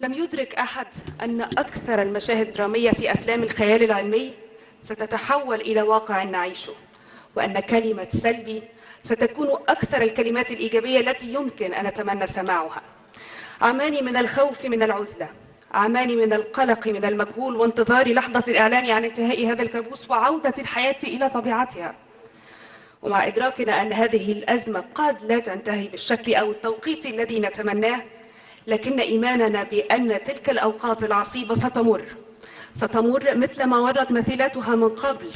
لم يدرك أحد أن أكثر المشاهد الدرامية في أفلام الخيال العلمي ستتحول إلى واقع نعيشه، وأن كلمة سلبي ستكون أكثر الكلمات الإيجابية التي يمكن أن نتمنى سماعها. عامان من الخوف من العزلة، عامان من القلق من المجهول وانتظار لحظة الإعلان عن انتهاء هذا الكابوس وعودة الحياة إلى طبيعتها. ومع إدراكنا أن هذه الأزمة قد لا تنتهي بالشكل أو التوقيت الذي نتمناه، لكن إيماننا بأن تلك الأوقات العصيبة ستمر مثل ما مرت مثيلاتها من قبل،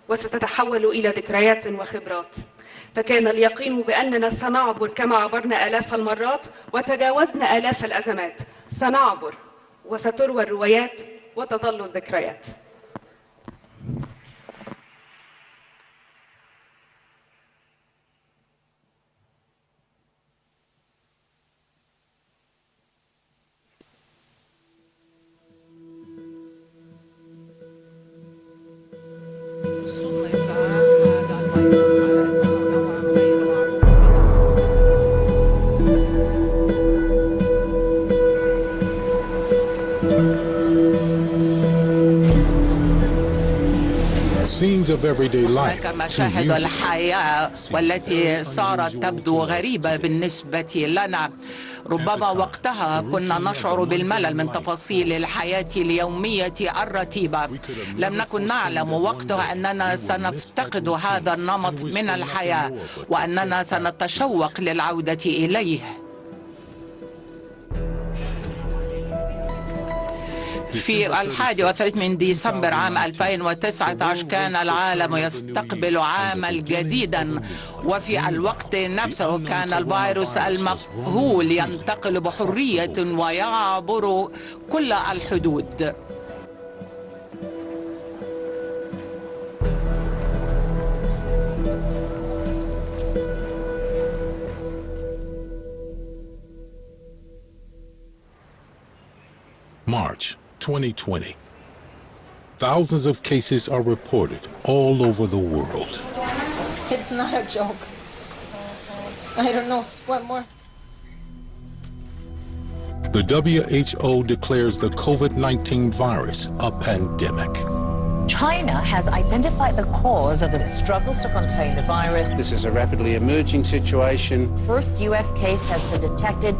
وستتحول إلى ذكريات وخبرات. فكان اليقين بأننا سنعبر كما عبرنا آلاف المرات وتجاوزنا آلاف الأزمات، سنعبر وستروى الروايات وتظل الذكريات. هناك مشاهد الحياة والتي صارت تبدو غريبة بالنسبة لنا. ربما وقتها كنا نشعر بالملل من تفاصيل الحياة اليومية الرتيبة. لم نكن نعلم وقتها أننا سنفتقد هذا النمط من الحياة وأننا سنتشوق للعودة إليه. في 31 من ديسمبر عام 2019 كان العالم يستقبل عاما جديدا، وفي الوقت نفسه كان الفيروس المجهول ينتقل بحرية ويعبر كل الحدود. March 2020. Thousands of cases are reported all over the world. It's not a joke. I don't know. What more? The WHO declares the COVID-19 virus a pandemic. China has identified the cause of the struggles to contain the virus. This is a rapidly emerging situation. First U.S. case has been detected.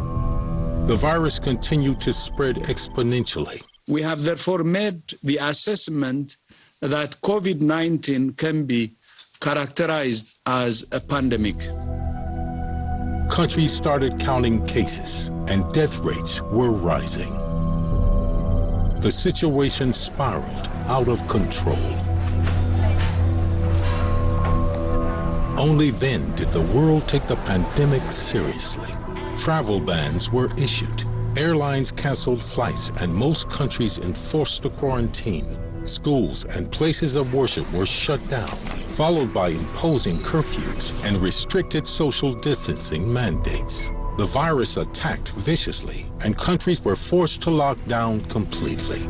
The virus continued to spread exponentially. We have therefore made the assessment that COVID-19 can be characterized as a pandemic. Countries started counting cases and death rates were rising. The situation spiraled out of control. Only then did the world take the pandemic seriously. Travel bans were issued. Airlines canceled flights and most countries enforced the quarantine. Schools and places of worship were shut down, followed by imposing curfews and restricted social distancing mandates. The virus attacked viciously and countries were forced to lock down completely.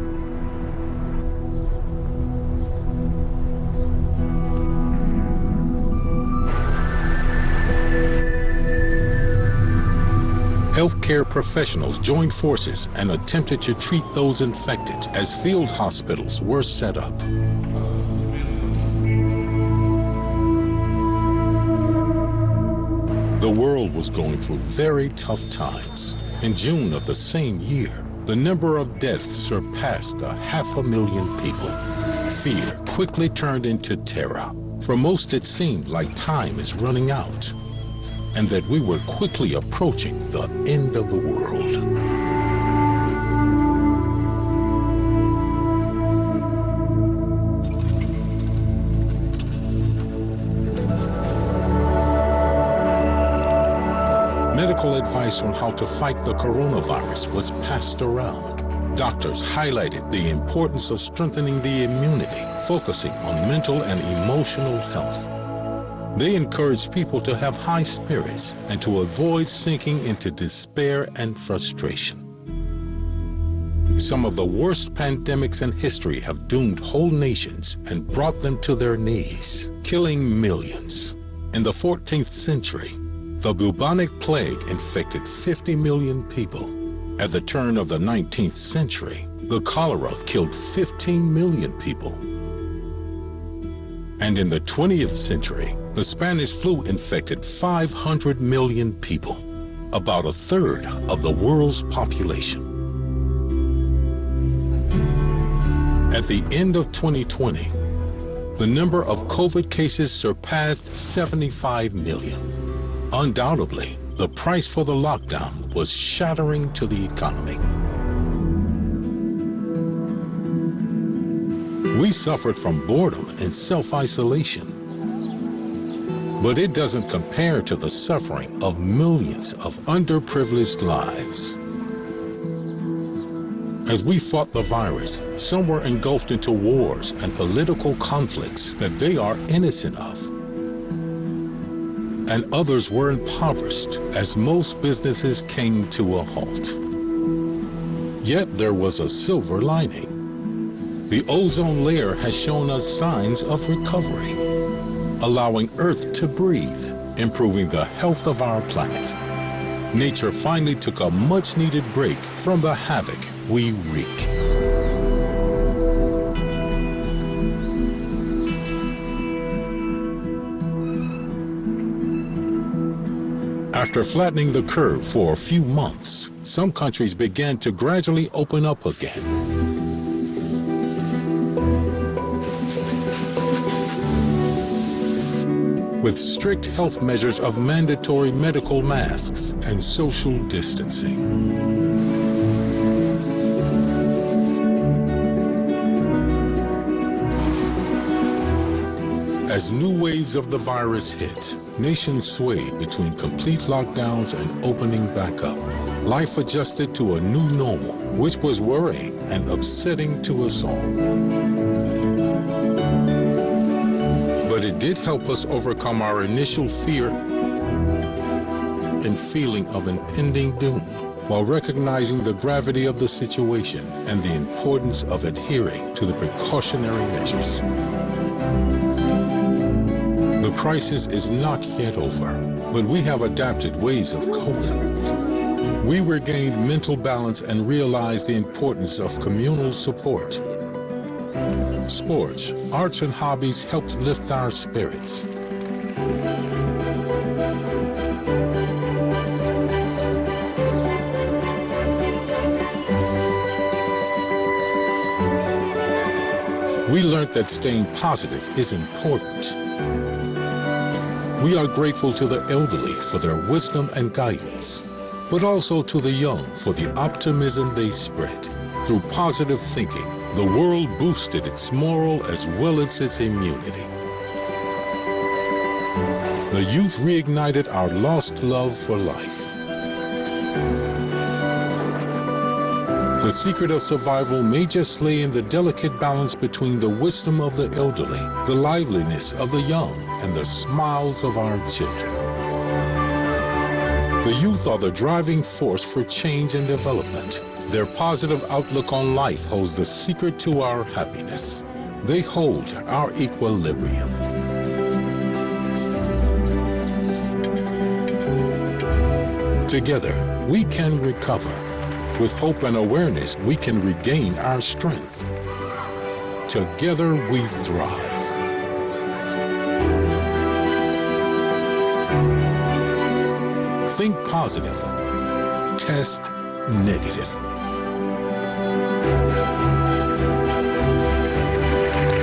Healthcare professionals joined forces and attempted to treat those infected as field hospitals were set up. The world was going through very tough times. In June of the same year, the number of deaths surpassed 500,000 people. Fear quickly turned into terror. For most, it seemed like time is running out, and that we were quickly approaching the end of the world. Medical advice on how to fight the coronavirus was passed around. Doctors highlighted the importance of strengthening the immunity, focusing on mental and emotional health. They encouraged people to have high spirits and to avoid sinking into despair and frustration. Some of the worst pandemics in history have doomed whole nations and brought them to their knees, killing millions. In the 14th century, the bubonic plague infected 50 million people. At the turn of the 19th century, the cholera killed 15 million people. And in the 20th century, the Spanish flu infected 500 million people, about a third of the world's population. At the end of 2020, the number of COVID cases surpassed 75 million. Undoubtedly, the price for the lockdown was shattering to the economy. We suffered from boredom and self-isolation. But it doesn't compare to the suffering of millions of underprivileged lives. As we fought the virus, some were engulfed into wars and political conflicts that they are innocent of. And others were impoverished as most businesses came to a halt. Yet there was a silver lining. The ozone layer has shown us signs of recovery, allowing Earth to breathe, improving the health of our planet. Nature finally took a much-needed break from the havoc we wreak. After flattening the curve for a few months, some countries began to gradually open up again. With strict health measures of mandatory medical masks and social distancing. As new waves of the virus hit, nations swayed between complete lockdowns and opening back up. Life adjusted to a new normal, which was worrying and upsetting to us all. But it did help us overcome our initial fear and feeling of impending doom, while recognizing the gravity of the situation and the importance of adhering to the precautionary measures. The crisis is not yet over, but we have adapted ways of coping. We regained mental balance and realized the importance of communal support. Sports, arts, and hobbies helped lift our spirits. We learned that staying positive is important. We are grateful to the elderly for their wisdom and guidance, but also to the young for the optimism they spread. Through positive thinking, the world boosted its moral as well as its immunity. The youth reignited our lost love for life. The secret of survival may just lay in the delicate balance between the wisdom of the elderly, the liveliness of the young, and the smiles of our children. The youth are the driving force for change and development. Their positive outlook on life holds the secret to our happiness. They hold our equilibrium. Together, we can recover. With hope and awareness, we can regain our strength. Together, we thrive. Think positive. Test negative.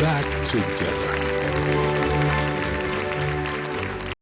Back together.